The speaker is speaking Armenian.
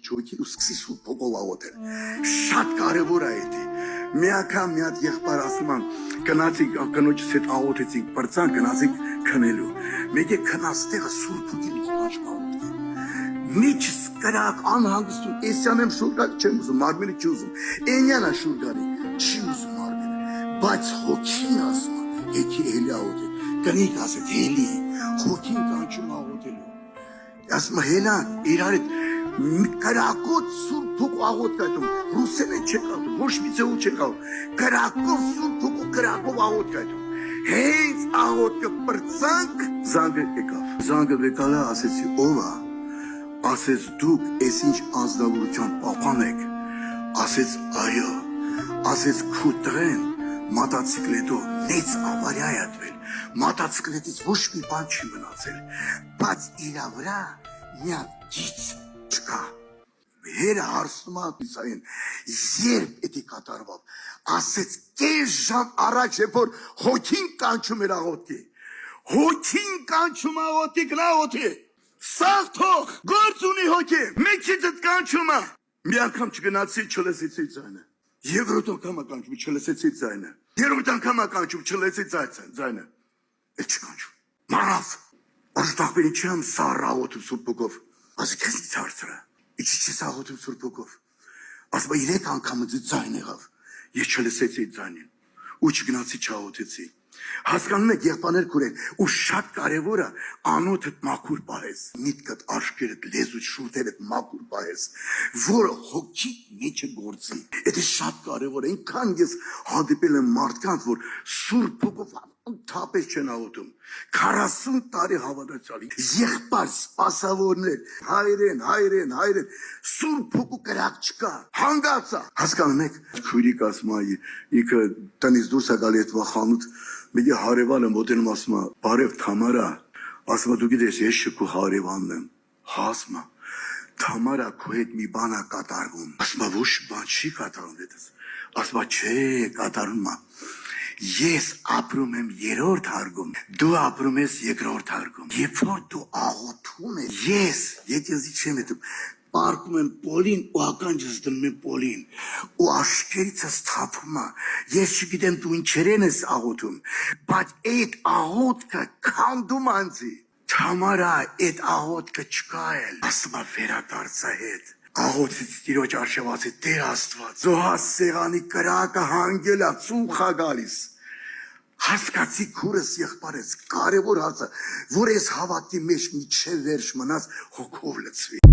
չոքի ու սկսի սուտ փողով աղոթել։ Շատ կարևոր է դա։ Մի անգամ մի հատ եղբայր ասում եմ, գնացինք կնոջս հետ աղոթեցինք, բրցան գնացինք քնելու։ Մեկ է քնած տեղը սուրբ ու գիրի աղոթք։ Միջս կրակ անհանգստություն, էսյան եմ շուրգարի չեմ ուզում, մարմինը չի ուզում, էնյան է շուրգարի, չի ուզում մարմինը, բայց հոգին ասում է, եկի էլի աղոթել, կնիկ ասեց, էլի, հոգին կանչում աղոթելու, ասում է, հելան, իրար հետ, կրակոտ սուրբ ու աղոթք այդում, ռուսեն է չեք աղոթում, ոչ մի ձեու չեք աղոթում, կրակով սուրբ ու կրակով աղոթք այդում, հենց աղոթքը պրծանք, զանգը եկավ, զանգը վեկալը ասեցի, ով է, ասեց դուք ես ինչ անձնավորության պապան եք, ասեց այո, ասեց քու տղեն մոտոցիկլետով մեծ ավարիա է ատվել, մոտոցիկլետից ոչ մի բան չի մնացել, բայց իրա վրա մի հատ գիծ չկա։ Հերը հարցնում է Իսային, երբ էդի կատարվավ, ասեց կես ժամ առաջ է, որ հոգին կանչում էր աղոթքի, հոգին կանչում աղոթքի, գնաղոթի, սաղ թող, գործ ունի հոգի, մեքիցդ կանչում է, մի անգամ չգնացի չլսեցի ձայնը, երկրորդ անգամ կանչում չլսեցի ձայնը, երրորդ անգամ կանչում չլսեցի ձայնը, էլ չկանչում, մարավ, աշտախբերի չեմ սառ աղոթում սուրբ հոգով, ասի քեզնից հարցրը, իչի չես աղոթում սուրբ հոգով, ասում է 3 անգամ ձայն եղավ, ես չլսեցի ձայնին, ու չգնացի չաղոթեցի, հասկանում եք եղբայրներ քուրեր ու շատ կարևոր է անոթդ մաքուր պահես միտքդ աչքերդ լեզուդ շուրթերդ մաքուր պահես որը հոգի մեջը գործի դա շատ կարևոր է այնքան ես հանդիպել եմ մարդկանց որ սուրբ հոգով թափես չեն աղոթում 40 տարի հավատացյալի եղբայր սպասավորներ հայրեն սուրբ հոգու կրակ չկա հանգացա հասկանում եք քույրիկ ասում է ինքը տնից դուրս է գալի այդ վախանուտ Մեկ է հարևանը մոտենում ասում է, բարև Թամարա, ասում է դու գիտես ես շքու հարևանն եմ, ասում է, Թամարա քո հետ մի բան է կատարվում, ասում է ոչ բան չի կատարում հետս, ասում է չէ կատարում է, ես ապրում եմ 3-րդ հարգում, դու ապրում ես 2-րդ հարգում, երբ որ դու աղոթում ես, ես եկեղեցի չեմ հետում, Պարկում եմ պոլին ու ականջս դնում եմ պոլին ու աշկերիցս թափում է ես չգիտեմ դու ինչերեն ես աղոթում բայց այդ աղոթքը քանդում անձի Թամարա այդ աղոթքը չկա էլ ասում է վերադարձա հետ աղոթից տիրոջ արշավ ասի Տեր Աստված զոհաս սեղանի կրակը հանգել է ծուխ է գալիս Հասկացի քուրս եղբայրս կարևոր հարցը որ ես հավատի մեջ միջև վերջ մնաց հոգով լցվի